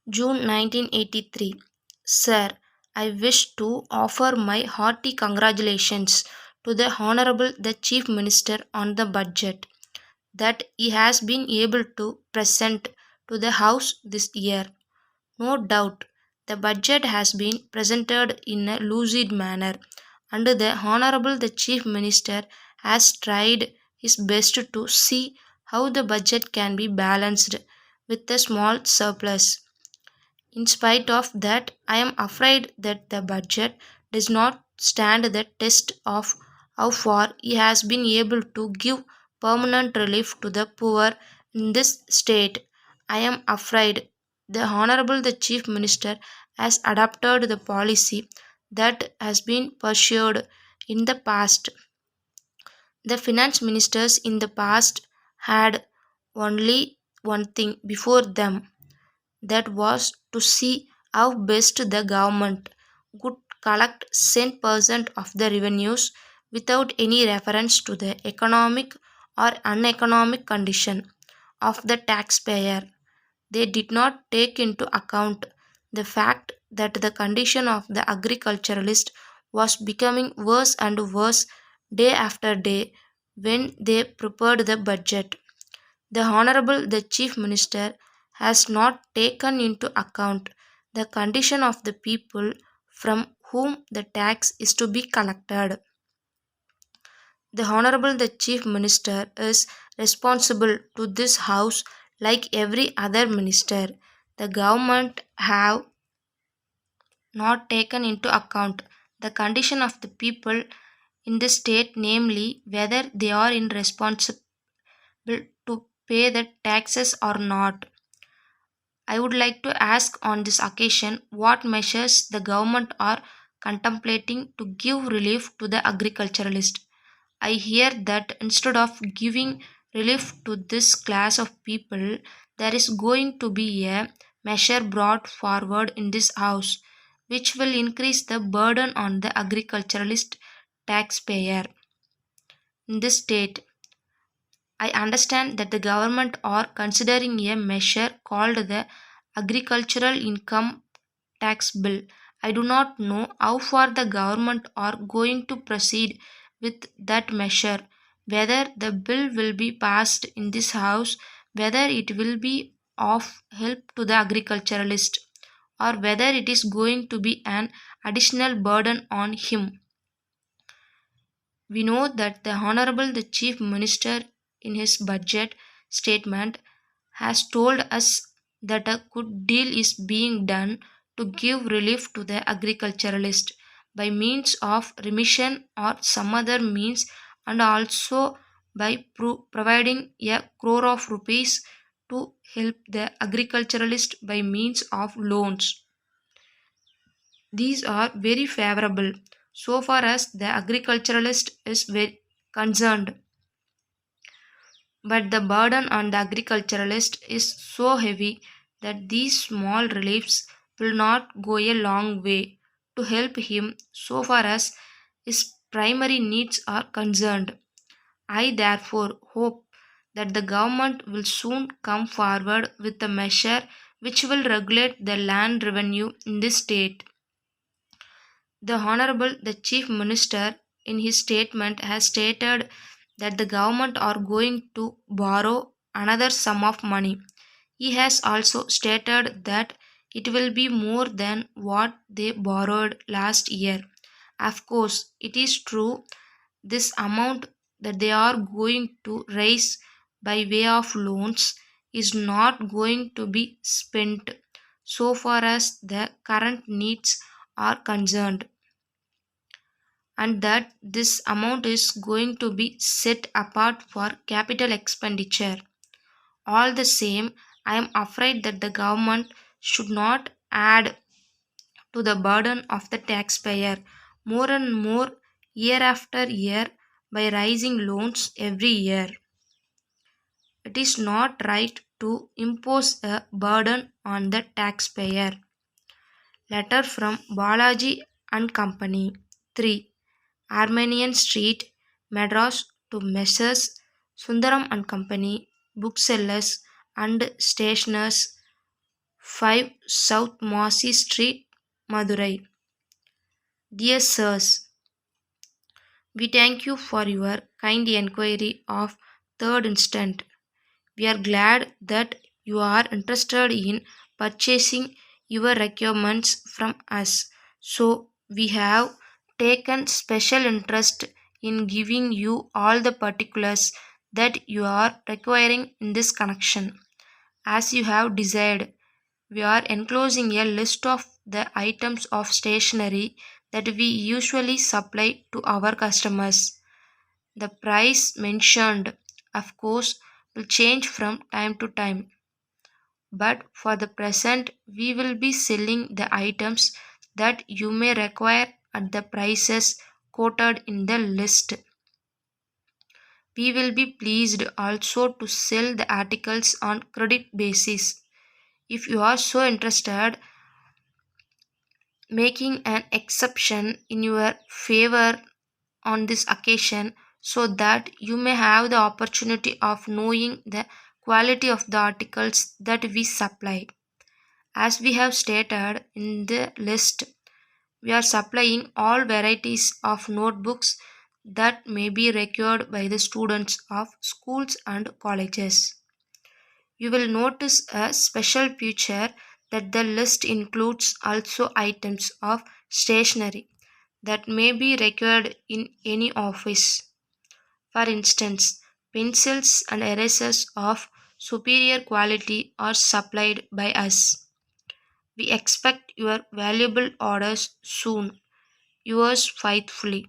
June 1983. Sir, I wish to offer my hearty congratulations to the Honorable the Chief Minister on the budget that he has been able to present to the House this year. No doubt, the budget has been presented in a lucid manner, and the Honorable the Chief Minister has tried his best to see how the budget can be balanced with a small surplus. In spite of that, I am afraid that the budget does not stand the test of how far he has been able to give permanent relief to the poor in this state. I am afraid the Honorable the Chief Minister has adopted the policy that has been pursued in the past. The finance ministers in the past had only one thing before them, that was to see how best the government could collect 10% of the revenues without any reference to the economic or uneconomic condition of the taxpayer. They did not take into account the fact that the condition of the agriculturalist was becoming worse and worse day after day when they prepared the budget. The Honorable the Chief Minister has not taken into account the condition of the people from whom the tax is to be collected. The Honorable the Chief Minister is responsible to this House like every other minister. The government have not taken into account the condition of the people in the state, namely whether they are in responsible to pay the taxes or not. I would like to ask on this occasion what measures the government are contemplating to give relief to the agriculturalist. I hear that instead of giving relief to this class of people, there is going to be a measure brought forward in this house which will increase the burden on the agriculturalist taxpayer in this state. I understand that the government are considering a measure called the Agricultural Income Tax Bill. I do not know how far the government are going to proceed with that measure, whether the bill will be passed in this house, whether it will be of help to the agriculturalist, or whether it is going to be an additional burden on him. We know that the Honorable the Chief Minister in his budget statement has told us that a good deal is being done to give relief to the agriculturalist by means of remission or some other means, and also by providing a crore of rupees to help the agriculturalist by means of loans. These are very favorable so far as the agriculturalist is very concerned, but the burden on the agriculturalist is so heavy that these small reliefs will not go a long way to help him so far as his primary needs are concerned. I therefore hope that the government will soon come forward with a measure which will regulate the land revenue in this state. The Honorable the Chief Minister in his statement has stated that the government are going to borrow another sum of money. He has also stated that it will be more than what they borrowed last year. Of course, it is true this amount that they are going to raise by way of loans is not going to be spent so far as the current needs are concerned, and that this amount is going to be set apart for capital expenditure. All the same, I am afraid that the government should not add to the burden of the taxpayer more and more year after year by raising loans every year. It is not right to impose a burden on the taxpayer. Letter from Balaji and Company. 3. Armenian Street, Madras, to Messrs. Sundaram and Company, booksellers and stationers, 5 South Masi Street, Madurai. Dear Sirs, we thank you for your kind inquiry of third instant. We are glad that you are interested in purchasing your requirements from us. So, we have taken special interest in giving you all the particulars that you are requiring in this connection. As you have desired, we are enclosing a list of the items of stationery that we usually supply to our customers. The price mentioned, of course, will change from time to time, but for the present, we will be selling the items that you may require at the prices quoted in the list. We will be pleased also to sell the articles on credit basis. If you are so interested, making an exception in your favor on this occasion so that you may have the opportunity of knowing the quality of the articles that we supply. As we have stated in the list, we are supplying all varieties of notebooks that may be required by the students of schools and colleges. You will notice a special feature that the list includes also items of stationery that may be required in any office. For instance, pencils and erasers of superior quality are supplied by us. We expect your valuable orders soon. Yours faithfully.